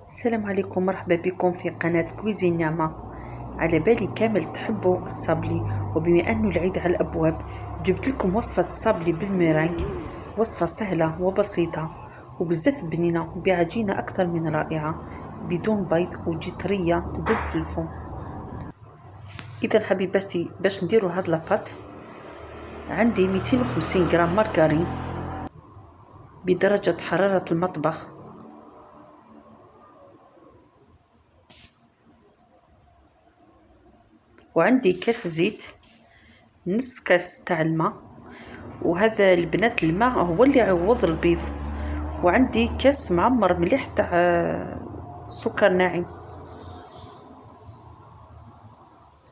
السلام عليكم، مرحبا بكم في قناة كويزين نعمة. على بالي كامل تحبوا الصابلي، وبما أنه العيد على الأبواب جبت لكم وصفة الصابلي بالميرانج. وصفة سهلة وبسيطة وبزاف بنينة بعجينة أكثر من رائعة بدون بيض وتجي طرية تذوب في الفم. إذا حبيباتي باش نديروا هاد لاباط عندي 250 غرام مارغرين بدرجة حرارة المطبخ، وعندي كاس زيت، نص كاس تاع الماء، وهذا البنات الماء هو اللي يعوض البيض، وعندي كاس معمر مليح تاع سكر ناعم،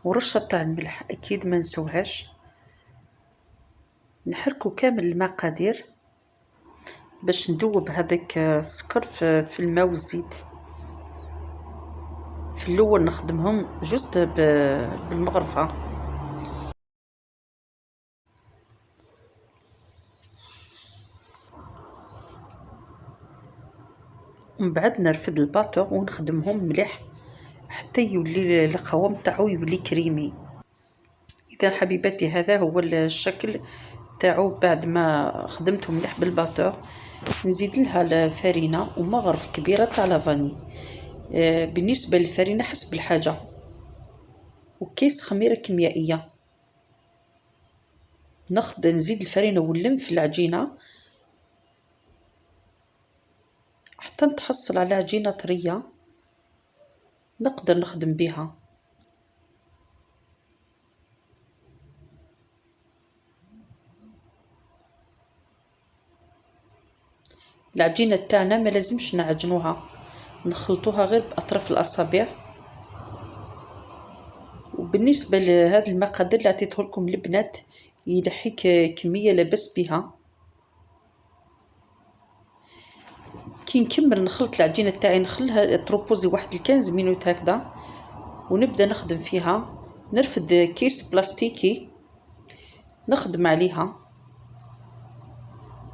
ورشة تاع الملح اكيد ما نسوهاش. نحركو كامل المقادير باش ندوب هذاك السكر في الماء والزيت. في الاول نخدمهم جوست بالمغرفه، ومن بعد نرفد الباطو ونخدمهم مليح حتى يولي القوام تاعو يولي كريمي. اذا حبيباتي هذا هو الشكل تاعو بعد ما خدمته مليح بالباطو. نزيد لها الفرينه ومغرف كبيره تاع لافاني، بالنسبه للفرينه حسب الحاجه، وكيس خميره كيميائيه. نزيد الفرينه ونلم في العجينه حتى نتحصل على عجينه طريه نقدر نخدم بها. العجينه تاعنا ما لازمش نعجنوها، نخلطوها غير باطراف الاصابع. وبالنسبه لهذا المقادير اللي عطيته لكم البنات يضحك كميه لاباس بها. كي نكمل نخلط العجينه تاعي نخليها تروبوزي واحد 15 مينوت هكذا، ونبدا نخدم فيها. نرفد كيس بلاستيكي نخدم عليها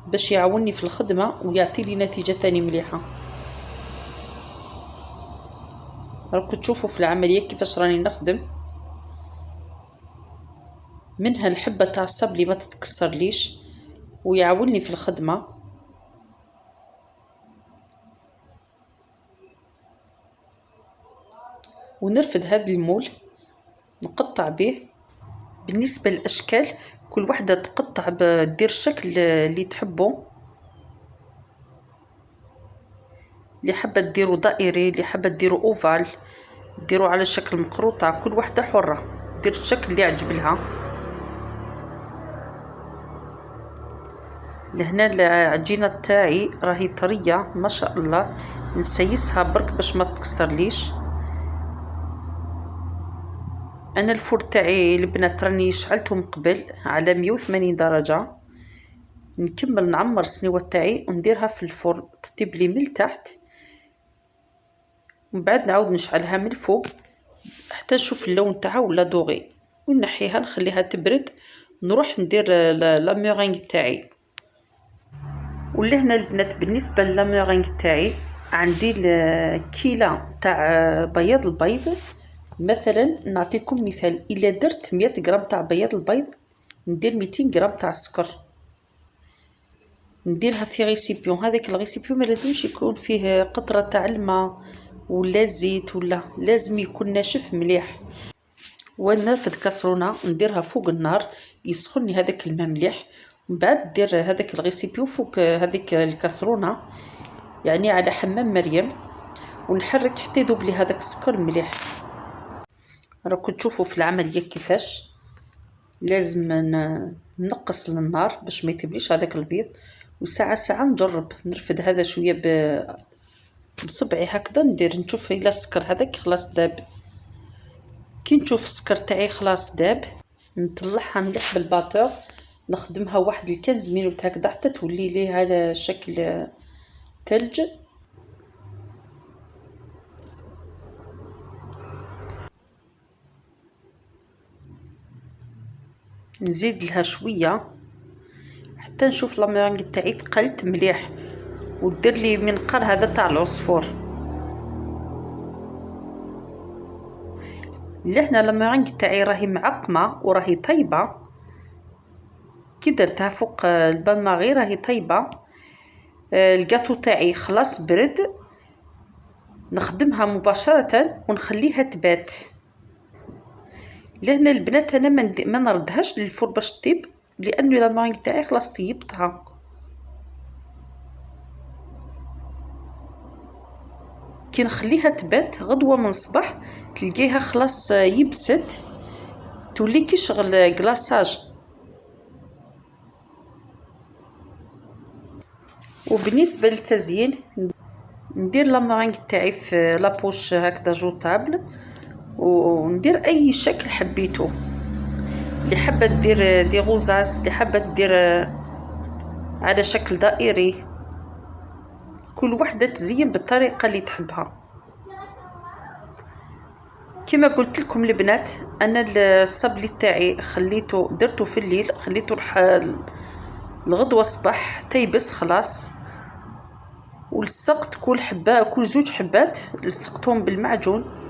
باش يعاونني في الخدمه ويعطي لي نتيجه تاني مليحه. راكم تشوفوا في العمليه كيفاش راني نخدم. منها الحبه تاع الصبلي ما تتكسر ليش ويعاونني في الخدمه. ونرفد هذا المول نقطع به. بالنسبه للاشكال كل وحده تقطع دير الشكل اللي تحبه، اللي حابه ديروا دائري، اللي حابه ديروا اوفال، ديروا على شكل مقروطه، كل وحده حره دير الشكل اللي يعجب لها. لهنا العجينه تاعي راهي طريه ما شاء الله، نسيسها برك باش ما تكسرليش. انا الفور تاعي البنات راني شعلته من قبل على 180 درجه. نكمل نعمر السنيوه تاعي ونديرها في الفرن تطيب لي من تحت، ومن بعد نعاود نشعلها من الفوق حتى نشوف اللون تاعها ولا دوغي، ونحيها نخليها تبرد. نروح ندير لا ميرينغ تاعي. ولهنا البنات بالنسبه لا ميرينغ تاعي عندي الكيلة تاع بياض البيض. مثلا نعطيكم مثال، الا درت 100 غرام تاع بياض البيض ندير 200 غرام تاع السكر. نديرها في غيسيبيون، هذاك الغيسيبيون ما لازمش يكون فيه قطره تاع الماء ولا زيت، ولا لازم يكون ناشف مليح. ونرفد كاسرونه نديرها فوق النار يسخني هذاك الماء مليح، ومن بعد دير هذاك الغيسيبيون فوق هذيك الكاسرونه يعني على حمام مريم، ونحرك حتى يذوب لي هذاك السكر مليح. راكم تشوفوا في العمليه كيفاش لازم نقص النار باش ما يتبليش هذاك البيض. وساعه ساعه نجرب نرفد هذا شويه بصبعي هكذا، ندير نشوف الى السكر هذاك خلاص داب. كي نشوف السكر تاعي خلاص داب نطلعها مليح بالباطور، نخدمها واحد 15 مينوت هكذا حتى تولي لي على شكل ثلج. نزيد لها شويه حتى نشوف لا ميرينغ تاعي ثقلت مليح، ودير لي منقار هذا تاع العصفور. لهنا الميرينغ تاعي راهي معقمه وراهي طيبه. كي درتها فوق البان ماغي راهي طيبه. الكاطو تاعي خلاص برد، نخدمها مباشره ونخليها تبات. لهنا البنات انا ما نردهاش للفور باش طيب، لانه لا مارينغ تاعي خلاص طيبتها. كي نخليها تبات غدوه من الصباح تلقيها خلاص يبست، تولي كي شغل كلاصاج. وبالنسبه للتزيين ندير لا مارينغ تاعي في لابوش هكذا جوطابل، وندير اي شكل حبيتو. اللي حابه دير دي غوزاس، اللي حابه دير على شكل دائري، كل وحده تزين بالطريقه اللي تحبها. كما قلت لكم البنات، انا الصبلي تاعي خليته درته في الليل، خليته الغدوه الصباح تيبس خلاص. ولصقت كل حبه، كل 2 حبات لصقتهم بالمعجون.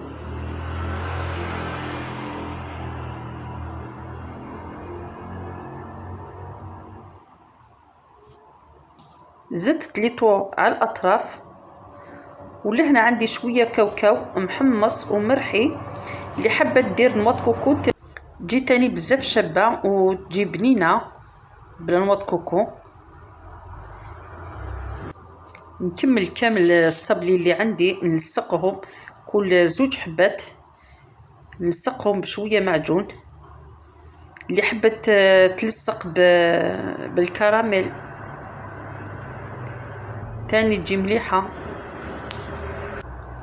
زدت ليطو على الاطراف. ولهنا عندي شويه كاوكاو محمص ومرحي. اللي حابه دير نواه كوكو تجي تاني بزاف شابه وتجي بنينه بلا نواه كوكو. نكمل كامل الصبلي اللي عندي نلصقهم كل 2 حبات، نلصقهم بشويه معجون. اللي حبت تلصق بالكراميل تاني تجي مليحه.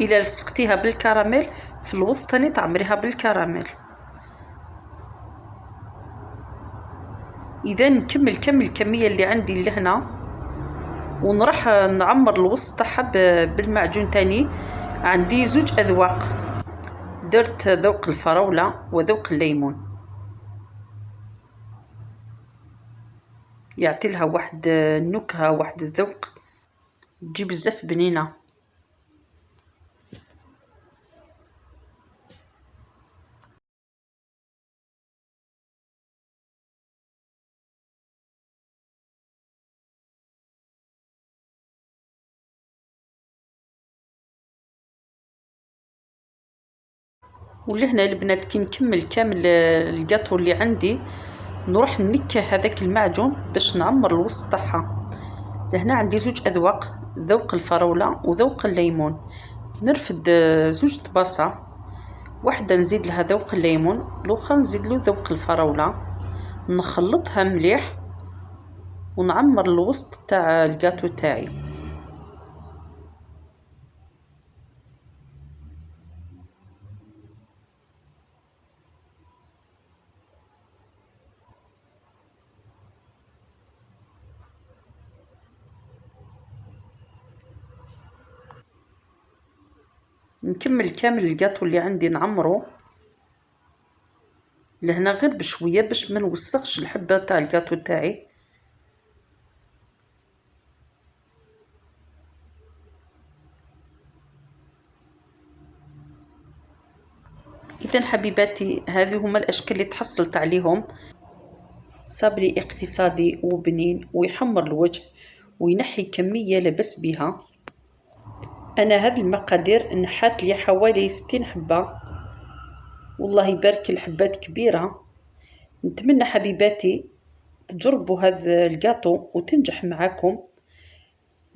الى لصقتيها بالكراميل في الوسط تاني تعمريها بالكراميل. اذا نكمل كم الكميه اللي عندي لهنا، ونروح نعمر الوسط تاعها بالمعجون تاني. عندي 2 اذواق، درت ذوق الفراوله وذوق الليمون، يعطي لها واحد النكهه واحد الذوق، تجي بزاف بنينه. ولهنا البنات كي نكمل كامل الكاطو اللي عندي، نروح نكه هذاك المعجون باش نعمر الوسط تاعها. لهنا عندي 2 اذواق، ذوق الفراوله وذوق الليمون. نرفد 2 طباسه، واحده نزيد لها ذوق الليمون، الاخرى نزيد له ذوق الفراوله، نخلطها مليح ونعمر الوسط تاع الكاطو تاعي. نكمل كامل الكاطو اللي عندي نعمره لهنا غير بشويه باش ما نوسخش الحبه تاع الكاطو تاعي. اذا حبيباتي هذه هما الاشكال اللي تحصلت عليهم. صابلي اقتصادي وبنين ويحمر الوجه وينحي كميه لبس بها. انا هذه المقادير نحات لي حوالي 60 حبه، والله يبارك الحبات كبيره. نتمنى حبيباتي تجربوا هذا الكاطو وتنجح معاكم.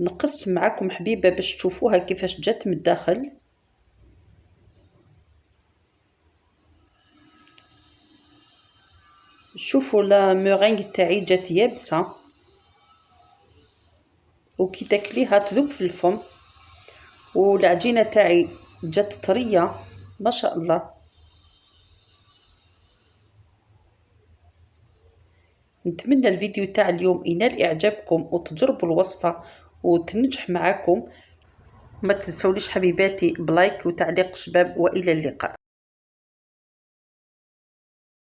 نقص معاكم حبيبه باش تشوفوها كيفاش جات من الداخل. شوفوا لا ميرينغ تاعي جات يابسه، وكي تاكليها تذوب في الفم، والعجينه تاعي جات طريه ما شاء الله. نتمنى الفيديو تاع اليوم ينال اعجابكم وتجربوا الوصفه وتنجح معاكم. ما تنسوليش حبيباتي بلايك وتعليق شباب، والى اللقاء.